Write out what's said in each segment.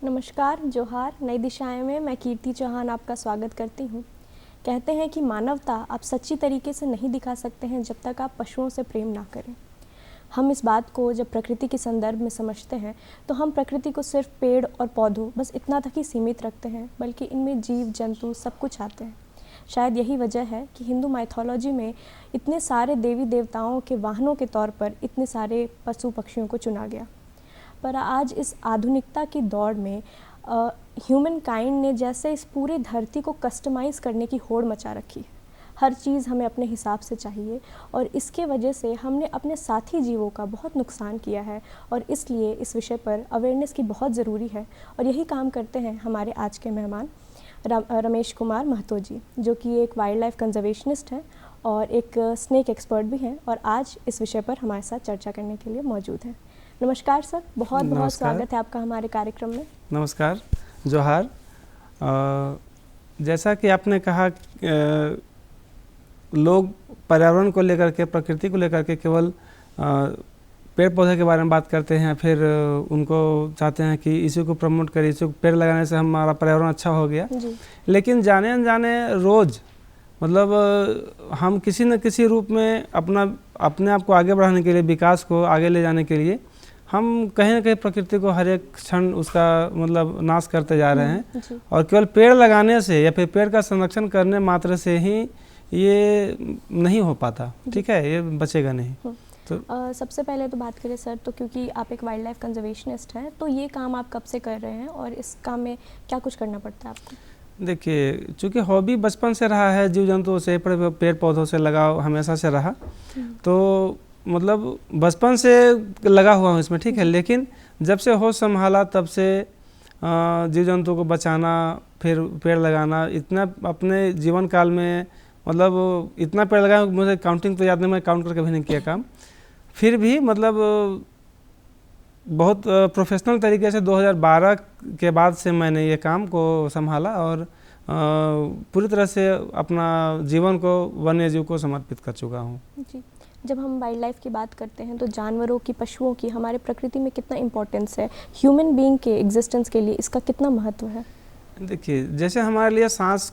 नमस्कार, जोहार। नई दिशाएं में मैं कीर्ति चौहान आपका स्वागत करती हूँ। कहते हैं कि मानवता आप सच्ची तरीके से नहीं दिखा सकते हैं जब तक आप पशुओं से प्रेम ना करें। हम इस बात को जब प्रकृति के संदर्भ में समझते हैं तो हम प्रकृति को सिर्फ पेड़ और पौधों बस इतना तक ही सीमित रखते हैं, बल्कि इनमें जीव जंतु सब कुछ आते हैं। शायद यही वजह है कि हिंदू माइथोलॉजी में इतने सारे देवी देवताओं के वाहनों के तौर पर इतने सारे पशु पक्षियों को चुना गया। पर आज इस आधुनिकता की दौड़ में ह्यूमन काइंड ने जैसे इस पूरे धरती को कस्टमाइज़ करने की होड़ मचा रखी है। हर चीज़ हमें अपने हिसाब से चाहिए और इसके वजह से हमने अपने साथी जीवों का बहुत नुकसान किया है, और इसलिए इस विषय पर अवेयरनेस की बहुत ज़रूरी है। और यही काम करते हैं हमारे आज के मेहमान रमेश कुमार महतो जी, जो कि एक वाइल्ड लाइफ कंजर्वेशनिस्ट हैं और एक स्नेक एक्सपर्ट भी हैं, और आज इस विषय पर हमारे साथ चर्चा करने के लिए मौजूद हैं। नमस्कार सर, बहुत बहुत स्वागत है आपका हमारे कार्यक्रम में। नमस्कार, जोहार। जैसा कि आपने कहा, लोग पर्यावरण को लेकर के, प्रकृति को लेकर के केवल पेड़ पौधे के बारे में बात करते हैं, फिर उनको चाहते हैं कि इसी को प्रमोट करें, इसी को पेड़ लगाने से हमारा पर्यावरण अच्छा हो गया जी। लेकिन जाने अनजाने रोज़ मतलब हम किसी न किसी रूप में अपने आप को आगे बढ़ाने के लिए, विकास को आगे ले जाने के लिए हम कहीं ना कहीं प्रकृति को हर एक क्षण उसका मतलब नाश करते जा रहे हैं। और केवल पेड़ लगाने से या फिर पेड़ का संरक्षण करने मात्र से ही ये नहीं हो पाता, ठीक है, ये बचेगा नहीं। तो सबसे पहले तो बात करें सर, तो क्योंकि आप एक वाइल्ड लाइफ कंजर्वेशनिस्ट हैं, तो ये काम आप कब से कर रहे हैं और इस काम में क्या कुछ करना पड़ता है आपको? देखिए, चूँकि हॉबी बचपन से रहा है, जीव जंतुओं से, पेड़ पौधों से लगाव हमेशा से रहा, तो मतलब बचपन से लगा हुआ हूँ इसमें, ठीक है। लेकिन जब से होश संभाला तब से जीव जंतु को बचाना, फिर पेड़ लगाना, इतना अपने जीवन काल में मतलब इतना पेड़ लगाया, मुझे काउंटिंग तो याद नहीं, मैं काउंट करके भी नहीं किया काम। फिर भी मतलब बहुत प्रोफेशनल तरीके से 2012 के बाद से मैंने ये काम को संभाला और पूरी तरह से अपना जीवन को वन्य जीव को समर्पित कर चुका हूँ जी। जब हम वाइल्ड लाइफ की बात करते हैं तो जानवरों की, पशुओं की हमारे प्रकृति में कितना इम्पोर्टेंस है, ह्यूमन बीइंग के एग्जिस्टेंस के लिए इसका कितना महत्व है? देखिए, जैसे हमारे लिए सांस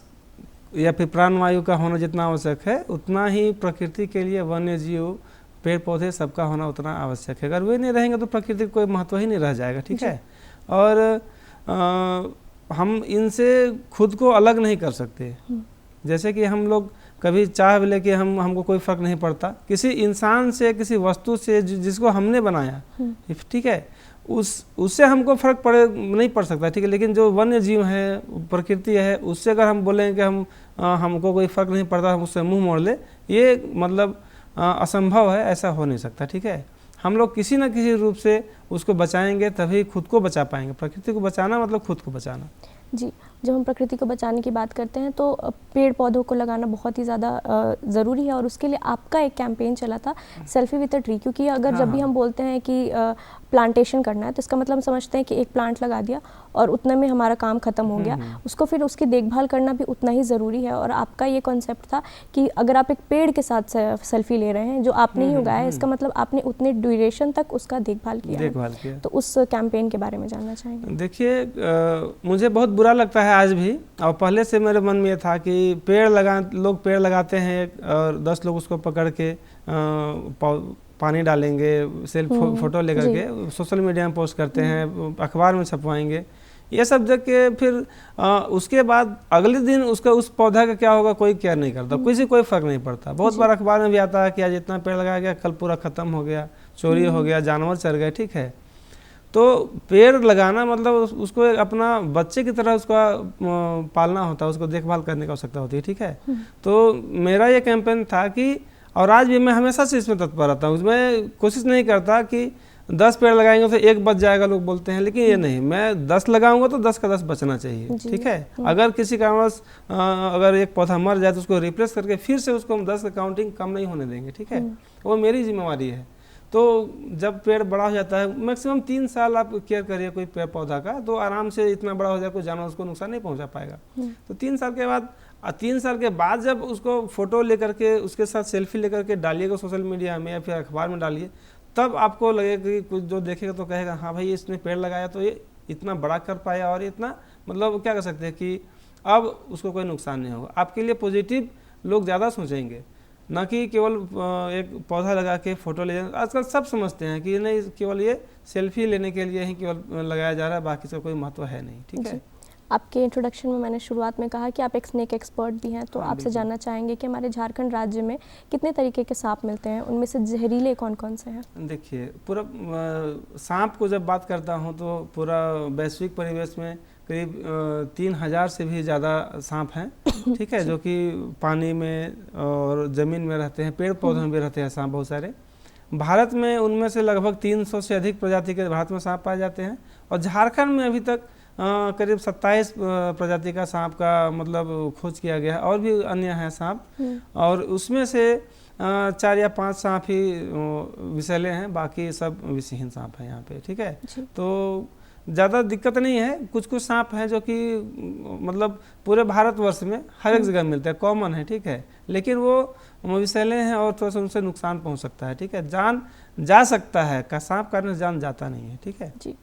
या फिर प्राणवायु का होना जितना आवश्यक है, उतना ही प्रकृति के लिए वन्य जीव, पेड़ पौधे सबका होना उतना आवश्यक है। अगर वे नहीं रहेंगे तो प्रकृति का कोई महत्व ही नहीं रह जाएगा, ठीक है। और हम इनसे खुद को अलग नहीं कर सकते। जैसे कि हम लोग कभी चाह भी ले कि हमको कोई फ़र्क नहीं पड़ता किसी इंसान से, किसी वस्तु से जिसको हमने बनाया, ठीक है, उससे हमको फ़र्क नहीं पड़ सकता, ठीक है। लेकिन जो वन्य जीव है, प्रकृति है, उससे अगर हम बोलें कि हमको कोई फ़र्क नहीं पड़ता, हम उससे मुंह मोड़ ले, ये मतलब असंभव है, ऐसा हो नहीं सकता, ठीक है। हम लोग किसी न किसी रूप से उसको बचाएंगे तभी खुद को बचा पाएंगे। प्रकृति को बचाना मतलब खुद को बचाना जी। जब हम प्रकृति को बचाने की बात करते हैं तो पेड़ पौधों को लगाना बहुत ही ज़्यादा ज़रूरी है, और उसके लिए आपका एक कैंपेन चला था, सेल्फी विद अ ट्री। क्योंकि अगर जब भी हम बोलते हैं कि प्लांटेशन करना है तो इसका मतलब हम समझते हैं कि एक प्लांट लगा दिया और उतने में हमारा काम ख़त्म हो गया। उसको फिर उसकी देखभाल करना भी उतना ही ज़रूरी है। और आपका ये कॉन्सेप्ट था कि अगर आप एक पेड़ के साथ सेल्फी ले रहे हैं जो आपने ही उगाया है, इसका मतलब आपने उतने ड्यूरेशन तक उसका देखभाल किया। तो उस कैंपेन के बारे में जानना चाहेंगे। देखिए, मुझे बहुत बुरा लगता है आज भी, और पहले से मेरे मन में ये था कि लोग पेड़ लगाते हैं और 10 लोग उसको पकड़ के पानी डालेंगे, फोटो लेकर के सोशल मीडिया में पोस्ट करते हैं, अखबार में छपवाएंगे, ये सब देख के फिर उसके बाद अगले दिन उस पौधा का क्या होगा कोई केयर नहीं करता, कोई फ़र्क नहीं पड़ता। बहुत बार अखबार में भी आता है कि आज इतना पेड़ लगाया गया, कल पूरा ख़त्म हो गया, चोरी हो गया, जानवर चढ़ गए, ठीक है। तो पेड़ लगाना मतलब उसको अपना बच्चे की तरह उसका पालना होता है, उसको देखभाल करने की आवश्यकता होती है, ठीक है। तो मेरा ये कैंपेन था कि, और आज भी मैं हमेशा से इसमें तत्पर रहता हूँ, मैं कोशिश नहीं करता कि 10 पेड़ लगाएंगे तो एक बच जाएगा, लोग बोलते हैं, लेकिन ये नहीं, मैं 10 लगाऊंगा तो 10 का 10 बचना चाहिए, ठीक है। अगर किसी कारणवश अगर एक पौधा मर जाए तो उसको रिप्लेस करके फिर से उसको हम 10 का काउंटिंग कम नहीं होने देंगे, ठीक है। वो मेरी जिम्मेवारी है। तो जब पेड़ बड़ा हो जाता है, मैक्सिमम 3 साल आप केयर करिए कोई पेड़ पौधा का, तो आराम से इतना बड़ा हो जाए कोई जानवर उसको नुकसान नहीं पहुंचा पाएगा। तो 3 साल के बाद 3 साल के बाद जब उसको फोटो लेकर के उसके साथ सेल्फी लेकर के डालिएगा सोशल मीडिया में या फिर अखबार में डालिए, तब आपको लगेगा कि कुछ जो देखेगा तो कहेगा हाँ भाई इसने पेड़ लगाया, तो ये इतना बड़ा कर पाया और इतना मतलब क्या कर सकते हैं कि अब उसको कोई नुकसान नहीं होगा। आपके लिए पॉजिटिव लोग ज़्यादा सोचेंगे, ना कि केवल एक पौधा लगा के फ़ोटो ले जाए। आजकल सब समझते हैं कि नहीं केवल ये सेल्फी लेने के लिए ही केवल लगाया जा रहा है, बाकी से कोई महत्व है नहीं। ठीक है। आपके इंट्रोडक्शन में मैंने शुरुआत में कहा कि आप एक स्नेक एक्सपर्ट भी हैं, तो हाँ, आपसे जानना चाहेंगे कि हमारे झारखंड राज्य में कितने तरीके के सांप मिलते हैं, उनमें से जहरीले कौन कौन से हैं? देखिए, पूरा सांप को जब बात करता हूँ तो पूरा वैश्विक परिवेश में करीब 3000 से भी ज़्यादा सांप हैं। ठीक है, जो कि पानी में और ज़मीन में रहते हैं, पेड़ पौधों में भी रहते हैं सांप बहुत सारे। भारत में उनमें से लगभग 300 से अधिक प्रजाति के भारत में सांप पाए जाते हैं, और झारखंड में अभी तक करीब 27 प्रजाति का सांप का मतलब खोज किया गया है, और भी अन्य हैं सांप, और उसमें से 4 या 5 सांप ही विषैले हैं, बाकी सब विषहीन सांप हैं यहाँ पे। ठीक है, तो ज़्यादा दिक्कत नहीं है। कुछ कुछ सांप हैं जो कि मतलब पूरे भारतवर्ष में हर एक जगह मिलते हैं, कॉमन है। ठीक है, लेकिन वो विषैले हैं और थोड़ा सा उनसे नुकसान पहुँच सकता है। ठीक है, जान जा सकता है, का सांप काटने से जान जाता नहीं है। ठीक है जी।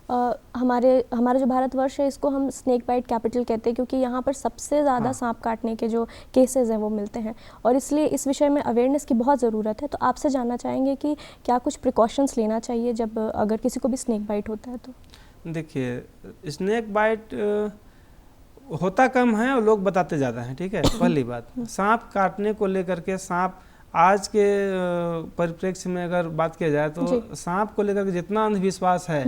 हमारा जो भारतवर्ष है इसको हम स्नेक बाइट कैपिटल कहते हैं, क्योंकि यहाँ पर सबसे ज़्यादा सांप काटने के जो केसेस हैं वो मिलते हैं, और इसलिए इस विषय में अवेयरनेस की बहुत ज़रूरत है। तो आपसे जानना चाहेंगे कि क्या कुछ प्रिकॉशंस लेना चाहिए जब अगर किसी को भी स्नेक बाइट होता है तो? देखिए, स्नेक बाइट होता कम है और लोग बताते ज़्यादा हैं। ठीक है, पहली बात, सांप काटने को लेकर के सांप आज के परिप्रेक्ष्य में अगर बात किया जाए तो सांप को लेकर के जितना अंधविश्वास है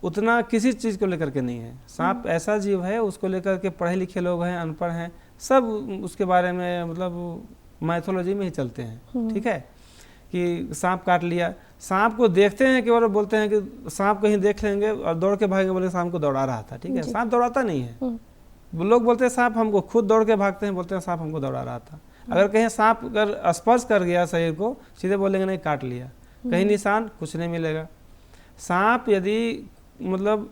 उतना किसी चीज़ को लेकर के नहीं है। सांप ऐसा जीव है, उसको लेकर के पढ़े लिखे लोग हैं, अनपढ़ हैं, सब उसके बारे में मतलब माइथोलॉजी में ही चलते हैं। ठीक है, कि सांप काट लिया, सांप को देखते हैं केवल, बोलते हैं कि सांप कहीं देख लेंगे और दौड़ के भागेंगे, बोले सांप को दौड़ा रहा था। ठीक है, सांप दौड़ाता नहीं है। लोग बोलते हैं सांप हमको, खुद दौड़ के भागते हैं, बोलते हैं सांप हमको दौड़ा रहा था। अगर कहीं सांप अगर स्पर्श कर गया शरीर को, सीधे बोलेंगे नहीं काट लिया, कहीं निशान कुछ नहीं मिलेगा। सांप यदि मतलब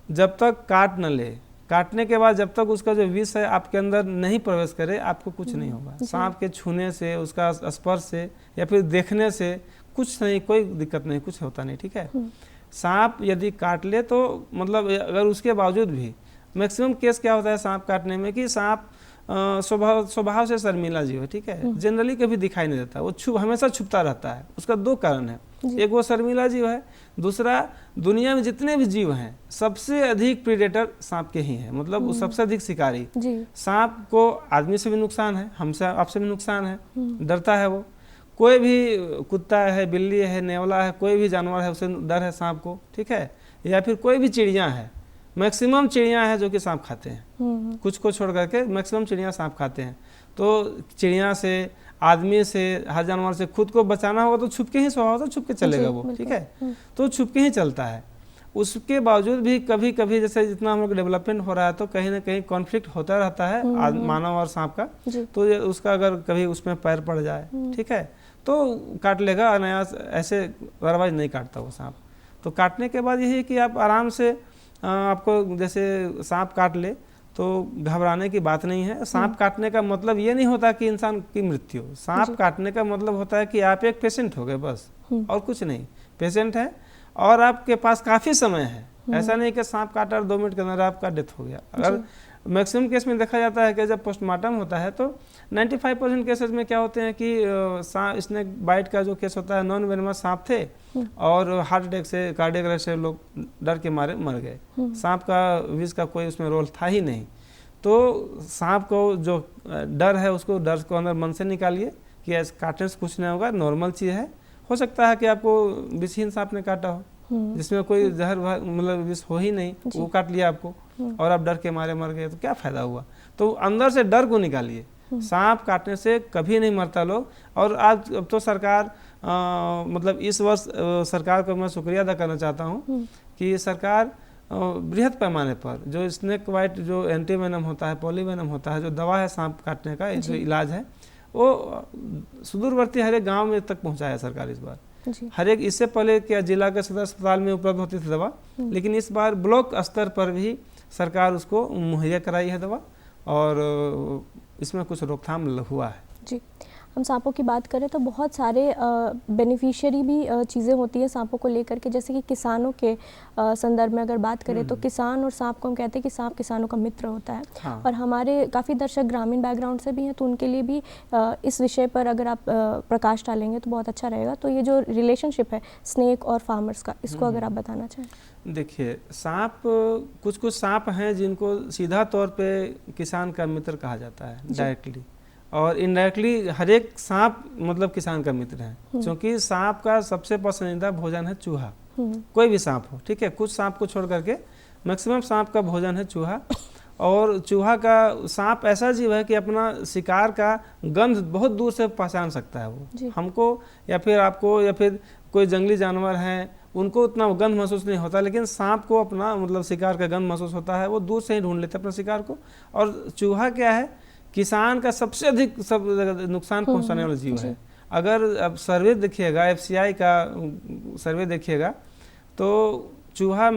जब तक काट न ले, काटने के बाद जब तक उसका जो विष है आपके अंदर नहीं प्रवेश करे, आपको कुछ नहीं होगा। सांप के छूने से, उसका स्पर्श से या फिर देखने से कुछ नहीं, कोई दिक्कत नहीं, कुछ होता नहीं। ठीक है, सांप यदि काट ले तो मतलब अगर उसके बावजूद भी मैक्सिमम केस क्या होता है सांप काटने में कि सांप स्वभाव से शर्मीला जीव है। ठीक है, जनरली कभी दिखाई नहीं देता, वो हमेशा छुपता रहता है। उसका 2 कारण है, एक वो शर्मीला जीव है, दूसरा दुनिया में जितने भी जीव हैं सबसे अधिक प्रीडेटर सांप के ही हैं, मतलब वो सबसे अधिक शिकारी। सांप को आदमी से भी नुकसान है, हमसे आपसे भी नुकसान है, डरता है वो। कोई भी कुत्ता है, बिल्ली है, नेवला है, कोई भी जानवर है, उसे डर है सांप को। ठीक है, या फिर कोई भी चिड़िया है, मैक्सिमम चिड़िया है जो कि सांप खाते हैं, कुछ को छोड़ करके मैक्सिमम चिड़िया सांप खाते हैं। तो चिड़िया से, आदमी से, हर जानवर से खुद को बचाना होगा तो छुप के ही स्वभाव, तो छुप के चलेगा वो। ठीक है, तो छुप के ही चलता है। उसके बावजूद भी कभी कभी जैसे जितना हम लोग डेवलपमेंट हो रहा है तो कहीं ना कहीं कॉन्फ्लिक्ट होता रहता है मानव और सांप का, तो उसका अगर कभी उसमें पैर पड़ जाए, ठीक है, तो काट लेगा, अनायास ऐसे अदरवाइज नहीं काटता वो सांप। तो काटने के बाद यही कि आप आराम से, आपको जैसे सांप काट ले तो घबराने की बात नहीं है। सांप काटने का मतलब ये नहीं होता कि इंसान की मृत्यु, सांप काटने का मतलब होता है कि आप एक पेशेंट हो गए बस, और कुछ नहीं। पेशेंट है और आपके पास काफ़ी समय है, ऐसा नहीं कि सांप काटा और 2 मिनट के अंदर आपका डेथ हो गया। अगर मैक्सिमम केस में देखा जाता है कि जब पोस्टमार्टम होता है तो 95% केसेस में क्या होते हैं कि स्नेक बाइट का जो केस होता है नॉन वेनमस सांप थे और हार्ट अटैक से, कार्डियक अरेस्ट से लोग डर के मारे मर गए। सांप का विष का कोई उसमें रोल था ही नहीं। तो सांप को जो डर है, उसको डर को अंदर मन से निकालिए कि ऐसे काटने से कुछ नहीं होगा, नॉर्मल चीज़ है। हो सकता है कि आपको विषहीन सांप ने काटा हो, जिसमें कोई जहर मतलब विष हो ही नहीं, वो काट लिया आपको और आप डर के मारे मर गए, तो क्या फ़ायदा हुआ। तो अंदर से डर को निकालिए। सांप काटने से कभी नहीं मरता लोग। और आज अब तो सरकार मतलब इस वर्ष सरकार को मैं शुक्रिया अदा करना चाहता हूँ कि सरकार बृहद पैमाने पर जो स्नेक बाइट, जो एंटी वेनम होता है, पॉलीवेनम होता है, जो दवा है सांप काटने का, जो इलाज है, वो सुदूरवर्ती हर एक गाँव में तक पहुँचाया सरकार इस बार। हर एक, इससे पहले क्या जिला के सदर अस्पताल में उपलब्ध होती थी दवा, लेकिन इस बार ब्लॉक स्तर पर भी सरकार उसको मुहैया कराई है दवा, और इसमें कुछ रोकथाम हुआ है। जी, हम सांपों की बात करें तो बहुत सारे बेनिफिशियरी भी चीज़ें होती हैं सांपों को लेकर के, जैसे कि किसानों के संदर्भ में अगर बात करें तो किसान और सांप को हम कहते हैं कि सांप किसानों का मित्र होता है। हाँ। और हमारे काफ़ी दर्शक ग्रामीण बैकग्राउंड से भी हैं, तो उनके लिए भी इस विषय पर अगर आप प्रकाश डालेंगे तो बहुत अच्छा रहेगा। तो ये जो रिलेशनशिप है स्नेक और फार्मर्स का, इसको अगर आप बताना चाहें। देखिए, सांप, कुछ कुछ सांप हैं जिनको सीधा तौर पे किसान का मित्र कहा जाता है डायरेक्टली, और इनडायरेक्टली हर एक सांप मतलब किसान का मित्र है, क्योंकि सांप का सबसे पसंदीदा भोजन है चूहा। कोई भी सांप हो, ठीक है, कुछ सांप को छोड़ करके मैक्सिमम सांप का भोजन है चूहा। और चूहा का, सांप ऐसा जीव है कि अपना शिकार का गंध बहुत दूर से पहचान सकता है वो। हमको या फिर आपको या फिर कोई जंगली जानवर हैं उनको उतना गंध महसूस नहीं होता, लेकिन सांप को अपना मतलब शिकार का गंध महसूस होता है, वो दूर से ही ढूंढ लेते हैं अपने शिकार को। और चूहा क्या है, किसान का सबसे अधिक सब नुकसान पहुंचाने वाला जीव है। अगर अब सर्वे देखिएगा, FCI का सर्वे देखिएगा, तो चूहा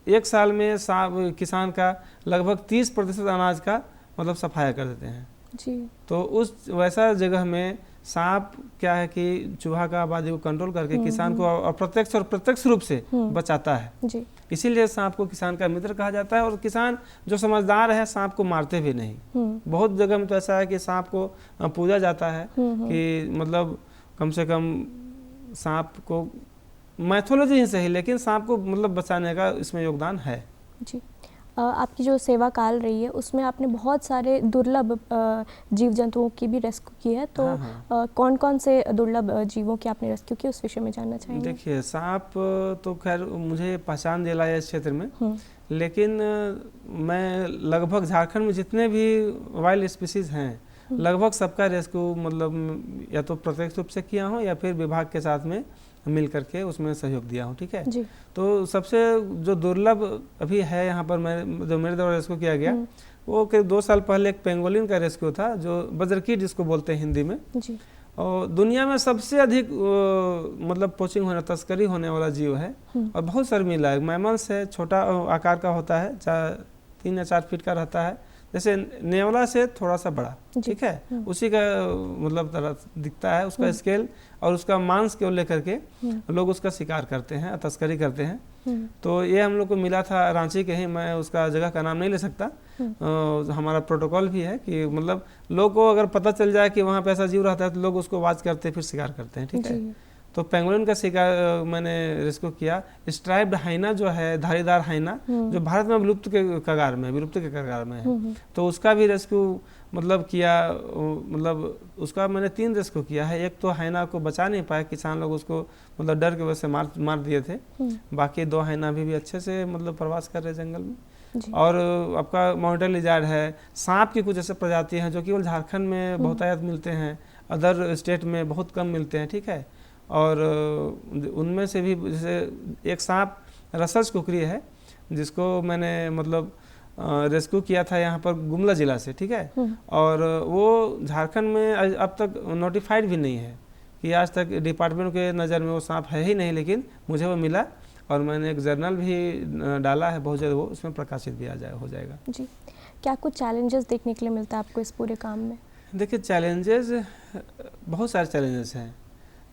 एक साल में किसान का लगभग 30% अनाज का मतलब सफाया कर देते हैं जी। तो उस वैसा जगह में सांप क्या है कि चूहा का आबादी को कंट्रोल करके किसान को अप्रत्यक्ष और प्रत्यक्ष रूप से बचाता है जी। इसीलिए सांप को किसान का मित्र कहा जाता है। और किसान जो समझदार है सांप को मारते भी नहीं। बहुत जगह में तो ऐसा है कि सांप को पूजा जाता है कि मतलब कम से कम सांप को, मैथोलॉजी ही सही, लेकिन सांप को मतलब बचाने का इसमें योगदान है जी। आपकी जो सेवा काल रही है उसमें आपने बहुत सारे दुर्लभ जीव जंतुओं की भी रेस्क्यू की है, तो कौन कौन से दुर्लभ जीवों की आपने रेस्क्यू की, उस विषय में जानना चाहेंगे? देखिए, सांप तो खैर मुझे पहचान दिलाया इस क्षेत्र में, लेकिन मैं लगभग झारखंड में जितने भी वाइल्ड स्पीसीज हैं लगभग सबका रेस्क्यू मतलब या तो प्रत्यक्ष रूप से किया हूँ या फिर विभाग के साथ में मिल करके उसमें सहयोग दिया हूँ, ठीक है जी। तो सबसे जो दुर्लभ अभी है यहाँ पर जो मेरे द्वारा रेस्क्यू किया गया, वो करीब 2 साल पहले एक पेंगोलिन का रेस्क्यू था, जो बजरकीट जिसको बोलते हैं हिंदी में जी। और दुनिया में सबसे अधिक मतलब पोचिंग होने, तस्करी होने वाला जीव है और बहुत शर्मीला है। मैमल्स है, छोटा आकार का होता है, 3 या 4 फीट का रहता है, जैसे नेवला से थोड़ा सा बड़ा, ठीक है, उसी का मतलब तरह दिखता है उसका स्केल, और उसका मांस को लेकर के लोग उसका शिकार करते हैं, तस्करी करते हैं। तो ये हम लोग को मिला था रांची के ही, मैं उसका जगह का नाम नहीं ले सकता। हमारा प्रोटोकॉल भी है कि मतलब लोग को अगर पता चल जाए कि वहाँ पे ऐसा जीव रहता है तो लोग उसको वाच करते फिर शिकार करते हैं, ठीक है। तो पेंगुलिन का शिकार मैंने रेस्क्यू किया। स्ट्राइप्ड हाइना जो है, धारीदार हाइना, जो भारत में विलुप्त के कगार में है, तो उसका भी रेस्क्यू मतलब किया। मतलब उसका मैंने 3 रेस्क्यू किया है। एक तो हाइना को बचा नहीं पाया, किसान लोग उसको मतलब डर की वजह से मार दिए थे। बाकी 2 हाइना भी अच्छे से मतलब प्रवास कर रहे जंगल में। और आपका माउंटेन लिजार्ड है। सांप की कुछ ऐसे प्रजाति हैं जो केवल झारखंड में बहुतायत मिलते हैं, अदर स्टेट में बहुत कम मिलते हैं, ठीक है। और उनमें से भी जैसे एक सांप रसस कुकरी है जिसको मैंने मतलब रेस्क्यू किया था यहाँ पर गुमला जिला से, ठीक है। और वो झारखंड में अब तक नोटिफाइड भी नहीं है कि आज तक डिपार्टमेंट के नज़र में वो सांप है ही नहीं, लेकिन मुझे वो मिला और मैंने एक जर्नल भी डाला है, बहुत जल्द वो उसमें प्रकाशित भी हो जाएगा जी। क्या कुछ चैलेंजेस देखने के लिए मिलता है आपको इस पूरे काम में? देखिए, चैलेंजेस बहुत सारे चैलेंजेस हैं।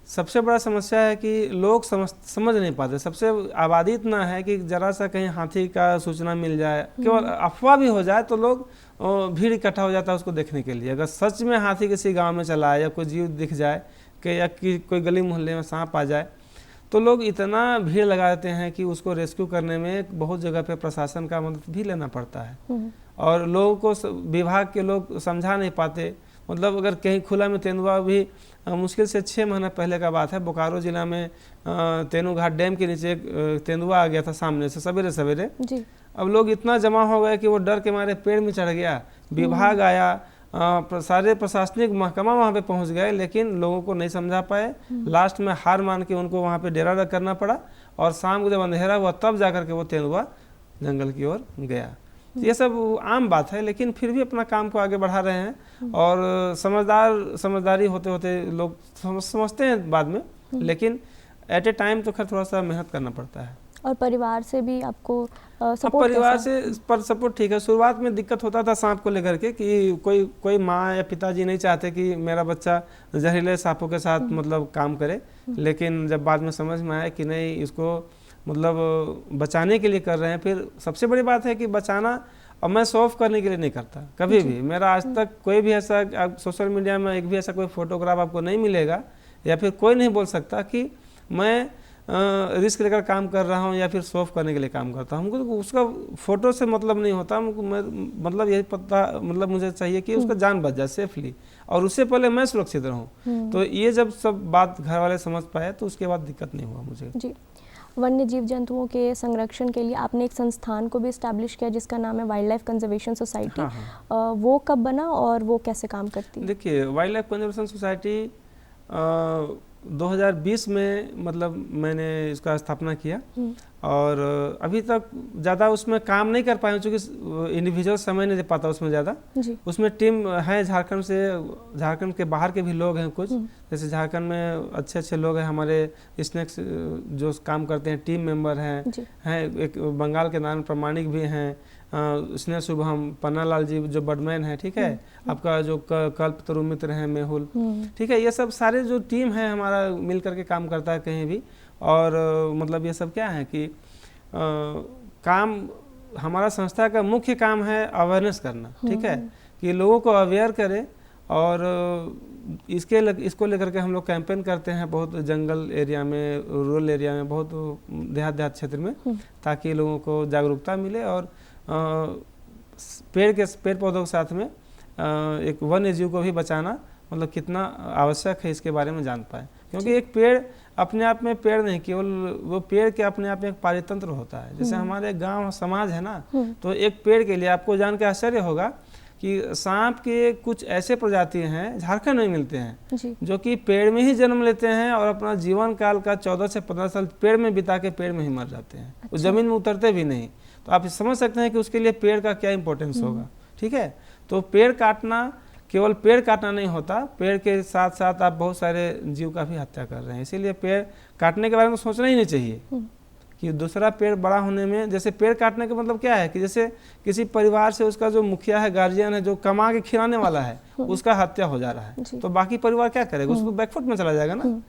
सबसे बड़ा समस्या है कि लोग समझ नहीं पाते। सबसे आबादी इतना है कि जरा सा कहीं हाथी का सूचना मिल जाए, केवल अफवाह भी हो जाए तो लोग भीड़ इकट्ठा हो जाता है उसको देखने के लिए। अगर सच में हाथी किसी गांव में चला है या कोई जीव दिख जाए कि या कि कोई गली मोहल्ले में सांप आ जाए तो लोग इतना भीड़ लगा देते हैं कि उसको रेस्क्यू करने में बहुत जगह पे प्रशासन का मदद भी लेना पड़ता है। और लोगों को विभाग के लोग समझा नहीं पाते। मतलब अगर कहीं खुला में तेंदुआ भी मुश्किल से 6 महीना पहले का बात है, बोकारो जिला में तेनू घाट डैम के नीचे एक तेंदुआ आ गया था सामने से सवेरे सवेरे। अब लोग इतना जमा हो गए कि वो डर के मारे पेड़ में चढ़ गया। विभाग आया, सारे प्रशासनिक महकमा वहाँ पे पहुँच गए, लेकिन लोगों को नहीं समझा पाए। लास्ट में हार मान के उनको वहाँ पे डेरा करना पड़ा और शाम को जब अंधेरा हुआ तब जाकर के वो तेंदुआ जंगल की ओर गया। ये सब आम बात है, लेकिन फिर भी अपना काम को आगे बढ़ा रहे हैं। और समझदारी होते होते लोग समझते हैं बाद में, लेकिन एट ए टाइम तो खैर थोड़ा सा मेहनत करना पड़ता है। और परिवार से भी आपको सपोर्ट परिवार से पर सपोर्ट ठीक है। शुरुआत में दिक्कत होता था सांप को लेकर के कि कोई माँ या पिताजी नहीं चाहते कि मेरा बच्चा जहरीले सांपों के साथ मतलब काम करे, लेकिन जब बाद में समझ में आया कि नहीं, इसको मतलब बचाने के लिए कर रहे हैं। फिर सबसे बड़ी बात है कि बचाना, और मैं शो ऑफ करने के लिए नहीं करता कभी भी। मेरा आज तक कोई भी ऐसा, सोशल मीडिया में एक भी ऐसा कोई फोटोग्राफ आपको नहीं मिलेगा, या फिर कोई नहीं बोल सकता कि मैं रिस्क लेकर काम कर रहा हूँ या फिर शो ऑफ करने के लिए काम करता हूँ। हमको तो उसका फोटो से मतलब नहीं होता, मतलब यही पता, मतलब मुझे चाहिए कि उसका जान बच जाए सेफली, और उससे पहले मैं सुरक्षित रहूँ। तो ये जब सब बात घर वाले समझ पाए तो उसके बाद दिक्कत नहीं हुआ मुझे। जी। वन्य जीव जंतुओं के संरक्षण के लिए आपने एक संस्थान को भी इस्टेब्लिश किया जिसका नाम है वाइल्ड लाइफ कंजर्वेशन सोसाइटी। हाँ। वो कब बना और वो कैसे काम करती है? देखिए, वाइल्ड लाइफ कंजर्वेशन सोसाइटी 2020 में मतलब मैंने इसका स्थापना किया, और अभी तक ज़्यादा उसमें काम नहीं कर पाए क्योंकि इंडिविजुअल समय नहीं दे पाता उसमें ज़्यादा। उसमें टीम है झारखंड से, झारखंड के बाहर के भी लोग हैं कुछ, जैसे झारखंड में अच्छे अच्छे लोग हैं हमारे स्नेक्स जो काम करते हैं, टीम मेंबर हैं एक बंगाल के नारायण प्रमाणिक भी हैं, स्नेह शुभम, पन्नालाल जी जो बर्डमैन है, ठीक है, आपका जो कल्प तरु मित्र हैं मेहुल, ठीक है, ये सब सारे जो टीम है हमारा मिल करके काम करता है कहीं भी। और मतलब ये सब क्या है कि काम, हमारा संस्था का मुख्य काम है अवेयरनेस करना, ठीक है, कि लोगों को अवेयर करें। और इसको लेकर के हम लोग कैंपेन करते हैं बहुत जंगल एरिया में, रूरल एरिया में, बहुत देहात क्षेत्र में, ताकि लोगों को जागरूकता मिले और पेड़ पौधों के साथ में एक वन्य जीव को भी बचाना मतलब कितना आवश्यक है इसके बारे में जान पाए। क्योंकि एक पेड़ अपने आप में पेड़ नहीं, केवल वो पेड़ के अपने आप में एक पारितंत्र होता है। जैसे हमारे गांव समाज है ना, तो एक पेड़ के लिए आपको जान के आश्चर्य होगा कि सांप के कुछ ऐसे प्रजाति हैं झारखंड में मिलते हैं जो कि पेड़ में ही जन्म लेते हैं और अपना जीवन काल का 14 से 15 साल पेड़ में बिता के पेड़ में ही मर जाते हैं। वो जमीन में उतरते भी नहीं। तो आप समझ सकते हैं कि उसके लिए पेड़ का क्या इंपॉर्टेंस होगा, ठीक है। तो पेड़ काटना, केवल पेड़ काटना नहीं होता, पेड़ के साथ साथ आप बहुत सारे जीव का भी हत्या कर रहे हैं। इसीलिए पेड़ काटने के बारे में सोचना ही नहीं चाहिए कि दूसरा पेड़ बड़ा होने में, जैसे पेड़ काटने का मतलब क्या है कि जैसे किसी परिवार से उसका जो मुखिया है, गार्जियन है, जो कमा के खिलाने वाला है, उसका हत्या हो जा रहा है, तो बाकी परिवार क्या करेगा, उसको बैकफुट में चला जाएगा ना।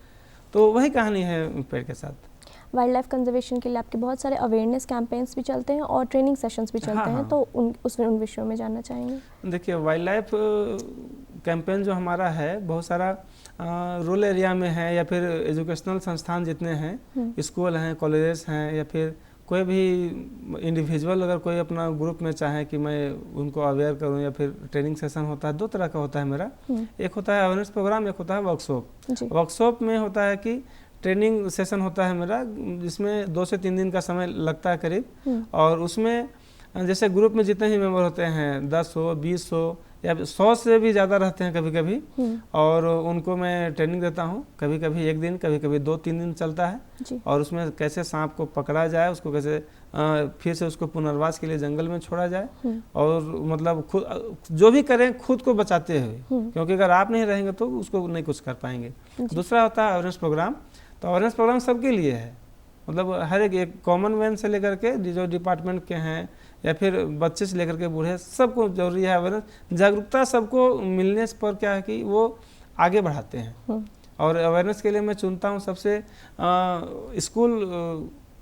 तो वही कहानी है पेड़ के साथ। वाइल्ड लाइफ कंजर्वेशन के लिए आपके बहुत सारे अवेयरनेस कैंपेन्स भी चलते हैं और ट्रेनिंग सेशंस भी चलते हैं, तो उन विषयों में जानना चाहेंगे। देखिए, वाइल्ड लाइफ कैंपेन जो हमारा है बहुत सारा रूरल एरिया में है, या फिर एजुकेशनल संस्थान जितने हैं, स्कूल हैं, कॉलेजेस हैं, या फिर कोई भी इंडिविजुअल अगर कोई अपना ग्रुप में चाहे कि मैं उनको अवेयर करूं, या फिर ट्रेनिंग सेशन होता है, दो तरह का होता है मेरा। एक होता है अवेयरनेस प्रोग्राम, एक होता है वर्कशॉप। वर्कशॉप में होता है कि ट्रेनिंग सेशन होता है मेरा, जिसमें 2 से 3 दिन का समय लगता है करीब, और उसमें जैसे ग्रुप में जितने ही मेंबर होते हैं 10 हो, 20 हो, या 100 से भी ज़्यादा रहते हैं कभी कभी, और उनको मैं ट्रेनिंग देता हूँ। कभी कभी 1 दिन, कभी कभी 2-3 दिन चलता है, और उसमें कैसे सांप को पकड़ा जाए, उसको कैसे फिर से उसको पुनर्वास के लिए जंगल में छोड़ा जाए, और मतलब खुद जो भी करें खुद को बचाते हुए, क्योंकि अगर आप नहीं रहेंगे तो उसको नहीं कुछ कर पाएंगे। दूसरा होता है अवेयरनेस प्रोग्राम। तो अवेयरनेस प्रोग्राम सबके लिए है, मतलब हर एक कॉमन मैन से लेकर के जो डिपार्टमेंट के हैं, या फिर बच्चे से लेकर के बूढ़े, सबको जरूरी है अवेयरनेस। जागरूकता सबको मिलने पर क्या है कि वो आगे बढ़ाते हैं। और अवेयरनेस के लिए मैं चुनता हूँ सबसे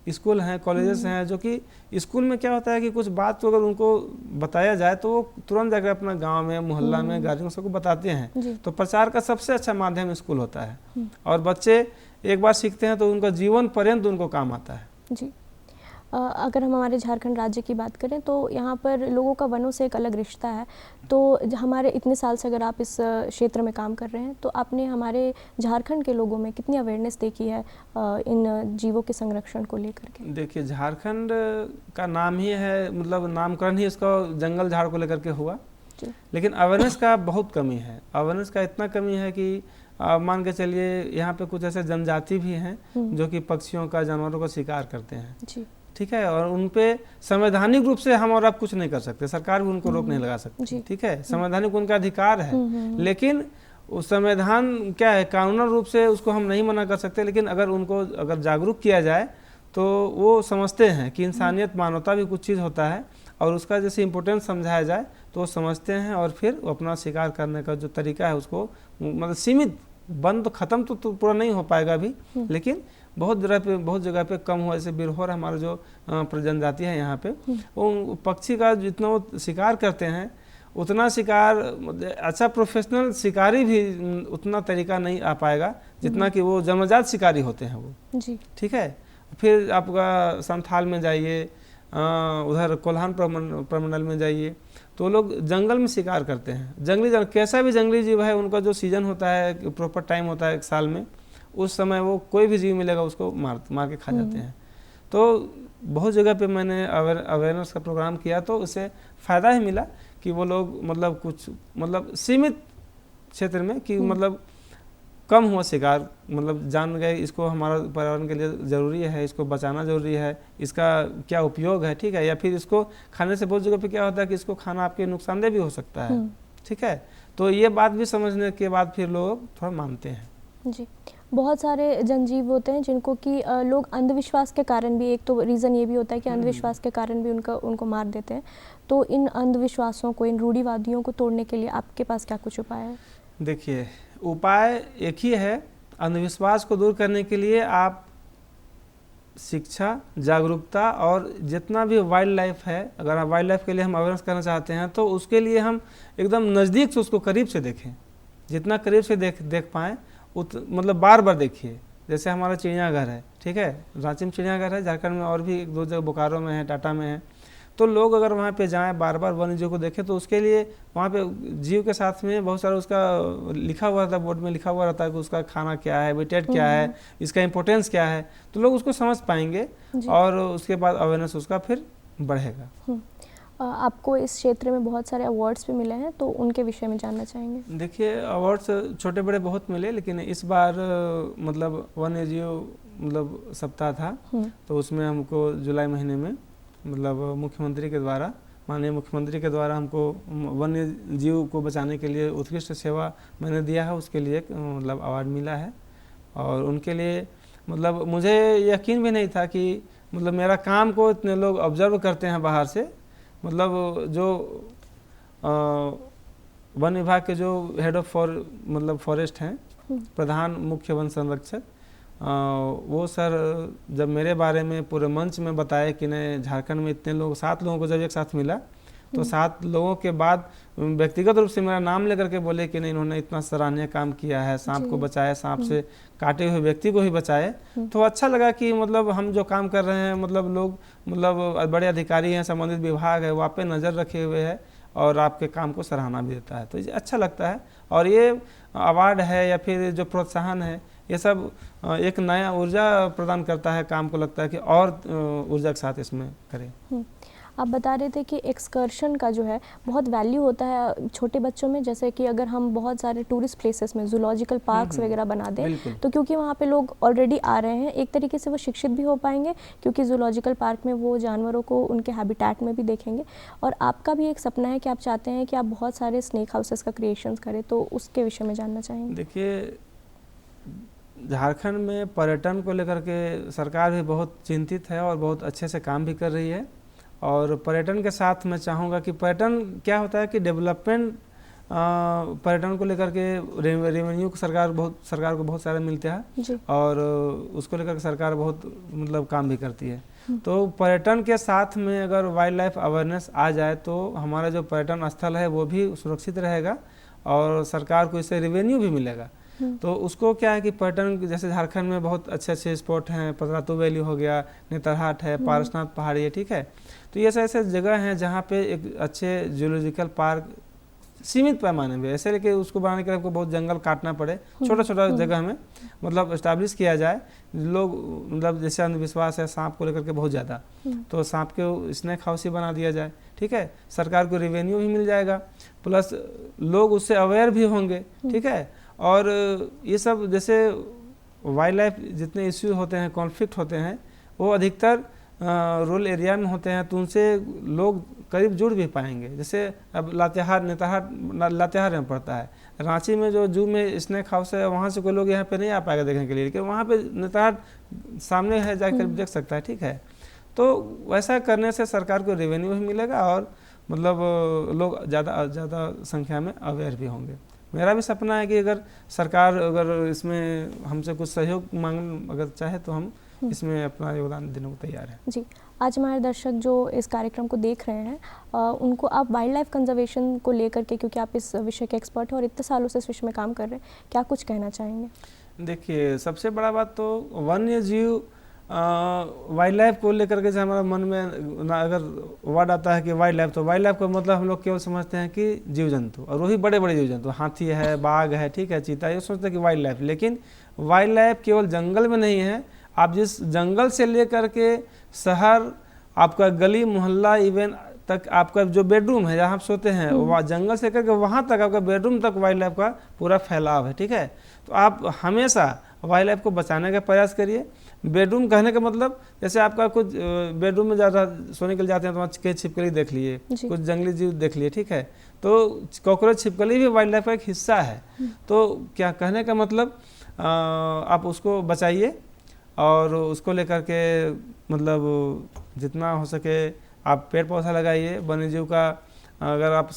स्कूल हैं, कॉलेजेस हैं, जो कि स्कूल में क्या होता है कि कुछ बात तो अगर उनको बताया जाए तो वो तुरंत जाकर अपना गांव में, मोहल्ला में, गार्जियन सबको बताते हैं। तो प्रचार का सबसे अच्छा माध्यम स्कूल होता है, और बच्चे एक बार सीखते हैं तो उनका जीवन पर्यंत उनको काम आता है। जी। अगर हम हमारे झारखंड राज्य की बात करें तो यहाँ पर लोगों का वनों से एक अलग रिश्ता है। तो हमारे इतने साल से अगर आप इस क्षेत्र में काम कर रहे हैं, तो आपने हमारे झारखंड के लोगों में कितनी अवेयरनेस देखी है इन जीवों के संरक्षण को लेकर के? देखिए, झारखंड का नाम ही है, मतलब नामकरण ही इसका जंगल झाड़ को लेकर के हुआ, लेकिन अवेयरनेस का बहुत कमी है। अवेयरनेस का इतना कमी है कि मान के चलिए यहाँ पे कुछ ऐसे जनजाति भी हैं जो कि पक्षियों का, जानवरों का शिकार करते हैं, ठीक है, और उन पे संवैधानिक रूप से हम और आप कुछ नहीं कर सकते, सरकार भी उनको रोक नहीं लगा सकती, ठीक है, संवैधानिक उनका अधिकार है। लेकिन उस संविधान क्या है, कानूनी रूप से उसको हम नहीं मना कर सकते, लेकिन अगर उनको जागरूक किया जाए तो वो समझते हैं कि इंसानियत मानवता भी कुछ चीज़ होता है और उसका जैसे इम्पोर्टेंस समझाया जाए तो वो समझते हैं और फिर वो अपना शिकार करने का जो तरीका है उसको मतलब सीमित, बंद तो ख़त्म तो पूरा नहीं हो पाएगा अभी, लेकिन बहुत जगह पे कम हुआ। जैसे बिरहोर हमारा जो प्रजनजाति है यहाँ पे, वो पक्षी का जितना वो शिकार करते हैं उतना शिकार, अच्छा प्रोफेशनल शिकारी भी उतना तरीका नहीं आ पाएगा जितना कि वो जन्मजात शिकारी होते हैं वो जी। ठीक है। फिर आपका संथाल में जाइए, उधर कोल्हान प्रमंडल में जाइए तो लोग जंगल में शिकार करते हैं। जंगली कैसा भी जंगली जीव है उनका जो सीजन होता है, प्रॉपर टाइम होता है एक साल में, उस समय वो कोई भी जीव मिलेगा उसको मार के खा जाते हैं। तो बहुत जगह पे मैंने अवेयरनेस का प्रोग्राम किया तो उससे फ़ायदा ही मिला कि वो लोग मतलब कुछ मतलब सीमित क्षेत्र में कि मतलब कम हुआ शिकार, मतलब जान गए इसको हमारा पर्यावरण के लिए ज़रूरी है, इसको बचाना ज़रूरी है, इसका क्या उपयोग है, ठीक है। या फिर इसको खाने से बहुत जगह पे क्या होता है कि इसको खाना आपके नुकसानदेह भी हो सकता है, ठीक है। तो ये बात भी समझने के बाद फिर लोग थोड़ा मानते हैं जी। बहुत सारे जनजीव होते हैं जिनको कि लोग अंधविश्वास के कारण भी, एक तो रीज़न ये भी होता है कि अंधविश्वास के कारण भी उनको मार देते हैं। तो इन अंधविश्वासों को, इन रूढ़िवादियों को तोड़ने के लिए आपके पास क्या कुछ उपाय है? देखिए, उपाय एक ही है। अंधविश्वास को दूर करने के लिए आप शिक्षा, जागरूकता और जितना भी वाइल्ड लाइफ है, अगर आप वाइल्ड लाइफ के लिए हम अवेयरनेस करना चाहते हैं तो उसके लिए हम एकदम नज़दीक से उसको करीब से देखें, जितना करीब से देख पाएँ मतलब बार बार देखिए। जैसे हमारा चिड़ियाघर है, ठीक है, रांची में चिड़ियाघर है, झारखंड में और भी 1-2 जगह बोकारो में है, टाटा में है। तो लोग अगर वहाँ पे जाएं, बार बार वन्य जीव को देखें तो उसके लिए वहाँ पे जीव के साथ में बहुत सारा उसका लिखा हुआ रहता है, बोर्ड में लिखा हुआ रहता है कि उसका खाना क्या है, हैबिटेट क्या है, इसका इम्पोर्टेंस क्या है, तो लोग उसको समझ पाएंगे और उसके बाद अवेयरनेस उसका फिर बढ़ेगा। आपको इस क्षेत्र में बहुत सारे अवार्ड्स भी मिले हैं, तो उनके विषय में जानना चाहेंगे। देखिए, अवार्ड्स छोटे बड़े बहुत मिले, लेकिन इस बार मतलब वन्य जीव मतलब सप्ताह था तो उसमें हमको जुलाई महीने में मतलब मुख्यमंत्री के द्वारा, माननीय मुख्यमंत्री के द्वारा हमको वन्य जीव को बचाने के लिए उत्कृष्ट सेवा मैंने दिया है, उसके लिए मतलब अवार्ड मिला है। और उनके लिए मतलब मुझे यकीन भी नहीं था कि मतलब मेरा काम को इतने लोग ऑब्जर्व करते हैं बाहर से। मतलब जो वन विभाग के जो हेड ऑफ मतलब फॉरेस्ट हैं, प्रधान मुख्य वन संरक्षक, वो सर जब मेरे बारे में पूरे मंच में बताए कि नहीं झारखंड में इतने लोग, 7 लोगों को जब एक साथ मिला तो 7 लोगों के बाद व्यक्तिगत रूप से मेरा नाम लेकर के बोले कि नहीं इन्होंने इतना सराहनीय काम किया है, सांप को बचाया, सांप से काटे हुए व्यक्ति को ही बचाए। तो अच्छा लगा कि मतलब हम जो काम कर रहे हैं मतलब लोग मतलब बड़े अधिकारी हैं, संबंधित विभाग है, वो आप पे नज़र रखे हुए है और आपके काम को सराहना भी देता है, तो ये अच्छा लगता है। और ये अवार्ड है या फिर जो प्रोत्साहन है, ये सब एक नया ऊर्जा प्रदान करता है, काम को लगता है कि और ऊर्जा के साथ इसमें करें। आप बता रहे थे कि एक्सकर्शन का जो है बहुत वैल्यू होता है छोटे बच्चों में, जैसे कि अगर हम बहुत सारे टूरिस्ट प्लेसेस में जूलॉजिकल पार्क्स वगैरह बना दें तो क्योंकि वहाँ पे लोग ऑलरेडी आ रहे हैं, एक तरीके से वो शिक्षित भी हो पाएंगे क्योंकि जूलॉजिकल पार्क में वो जानवरों को उनके हैबिटेट में भी देखेंगे। और आपका भी एक सपना है कि आप चाहते हैं कि आप बहुत सारे स्नेक हाउसेस का क्रिएशन करें, तो उसके विषय में जानना चाहेंगे। देखिए, झारखंड में पर्यटन को लेकर के सरकार भी बहुत चिंतित है और बहुत अच्छे से काम भी कर रही है। और पर्यटन के साथ मैं चाहूँगा कि पर्यटन क्या होता है कि डेवलपमेंट, पर्यटन को लेकर के रेवेन्यू को सरकार को बहुत सारे मिलते हैं और उसको लेकर के सरकार बहुत मतलब काम भी करती है। तो पर्यटन के साथ में अगर वाइल्ड लाइफ अवेयरनेस आ जाए तो हमारा जो पर्यटन स्थल है वो भी सुरक्षित रहेगा और सरकार को इससे रेवेन्यू भी मिलेगा। तो उसको क्या है कि पर्यटन, जैसे झारखंड में बहुत अच्छे अच्छे स्पॉट हैं, पतरातू वैली हो गया, नेतरहाट है, पारसनाथ पहाड़ी है, ठीक है। तो ये ऐसे जगह हैं जहाँ पे एक अच्छे जूलॉजिकल पार्क सीमित पैमाने में, ऐसे लेके उसको बनाने के लिए आपको बहुत जंगल काटना पड़े, छोटा छोटा जगह में मतलब इस्टेब्लिश किया जाए। लोग मतलब जैसे अंधविश्वास है सांप को लेकर के बहुत ज़्यादा, तो सांप के स्नेक हाउस ही बना दिया जाए, ठीक है। सरकार को रेवेन्यू भी मिल जाएगा, प्लस लोग उससे अवेयर भी होंगे, ठीक है। और ये सब जैसे वाइल्ड लाइफ जितने इश्यू होते हैं, कॉन्फ्लिक्ट होते हैं, वो अधिकतर रूरल एरिया में होते हैं, तो उनसे लोग करीब जुड़ भी पाएंगे। जैसे अब लातेहार में पड़ता है, रांची में जो जू में स्नैक हाउस है वहाँ से कोई लोग यहाँ पे नहीं आ पाएगा देखने के लिए, लेकिन वहाँ पे नेताहार सामने है, जाकर देख सकता है, ठीक है। तो वैसा करने से सरकार को रेवेन्यू भी मिलेगा और मतलब लोग ज़्यादा संख्या में अवेयर भी होंगे। मेरा भी सपना है कि अगर सरकार अगर इसमें हमसे कुछ सहयोग मांग अगर चाहे तो हम इसमें अपना योगदान देने को तैयार हैं। जी, आज हमारे दर्शक जो इस कार्यक्रम को देख रहे हैं उनको आप वाइल्ड लाइफ कंजर्वेशन को लेकर के, क्योंकि आप इस विषय के एक्सपर्ट हैं और इतने सालों से इस विषय में काम कर रहे हैं, क्या कुछ कहना चाहेंगे? देखिए, सबसे बड़ा बात तो वन्य जीव वाइल्ड लाइफ को लेकर के हमारा मन में अगर वर्ड आता है कि वाइल्ड लाइफ, तो वाइल्ड लाइफ का मतलब हम लोग केवल समझते हैं कि जीव जंतु, और वही बड़े बड़े जीव जंतु, हाथी है, बाघ है, ठीक है, चीता, ये सोचते हैं कि वाइल्ड लाइफ। लेकिन वाइल्ड लाइफ केवल जंगल में नहीं है। आप जिस जंगल से लेकर के शहर, आपका गली मोहल्ला इवन तक, आपका जो बेडरूम है जहाँ आप सोते हैं, वहाँ जंगल से करके वहाँ तक आपका बेडरूम तक वाइल्ड लाइफ का पूरा फैलाव है, ठीक है। तो आप हमेशा वाइल्ड लाइफ को बचाने का प्रयास करिए। बेडरूम कहने का मतलब जैसे आपका कुछ बेडरूम में ज़्यादा सोने के लिए जाते हैं तो वहाँ कहीं छिपकली देख लिए, कुछ जंगली जीव देख लिए, ठीक है। तो कॉकरोच छिपकली भी वाइल्ड लाइफ का एक हिस्सा है। तो क्या कहने का मतलब, आप उसको बचाइए और उसको लेकर के मतलब जितना हो सके आप पेड़ पौधा लगाइए। वन्य जीव का अगर आप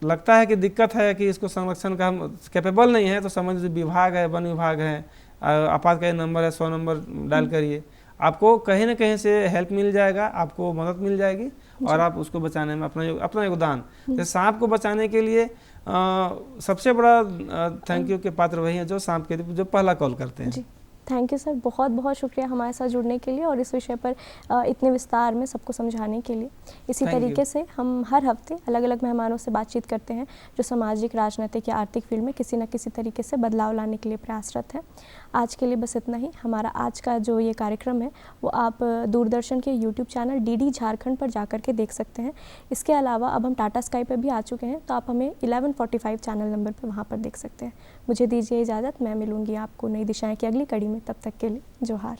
लगता है कि दिक्कत है कि इसको संरक्षण का हम कैपेबल नहीं है, तो समझ लीजिए विभाग है, वन विभाग है, आपातकालीन नंबर है, 100 नंबर डायल करिए, आपको कहीं ना कहीं से हेल्प मिल जाएगा, आपको मदद मिल जाएगी और आप उसको बचाने में अपना योगदान। जैसे सांप को बचाने के लिए सबसे बड़ा थैंक यू के पात्र वही है जो सांप के जो पहला कॉल करते हैं। थैंक यू सर, बहुत बहुत शुक्रिया हमारे साथ जुड़ने के लिए और इस विषय पर इतने विस्तार में सबको समझाने के लिए। इसी तरीके से हम हर हफ्ते अलग अलग मेहमानों से बातचीत करते हैं जो सामाजिक, राजनीतिक या आर्थिक फील्ड में किसी न किसी तरीके से बदलाव लाने के लिए प्रयासरत हैं। आज के लिए बस इतना ही। हमारा आज का जो ये कार्यक्रम है वो आप दूरदर्शन के यूट्यूब चैनल DD झारखंड पर जाकर के देख सकते हैं। इसके अलावा अब हम टाटा स्काई पर भी आ चुके हैं, तो आप हमें 1145 चैनल नंबर पर वहाँ पर देख सकते हैं। मुझे दीजिए इजाज़त, मैं मिलूँगी आपको नई दिशाएं की अगली कड़ी में। तब तक के लिए जोहार।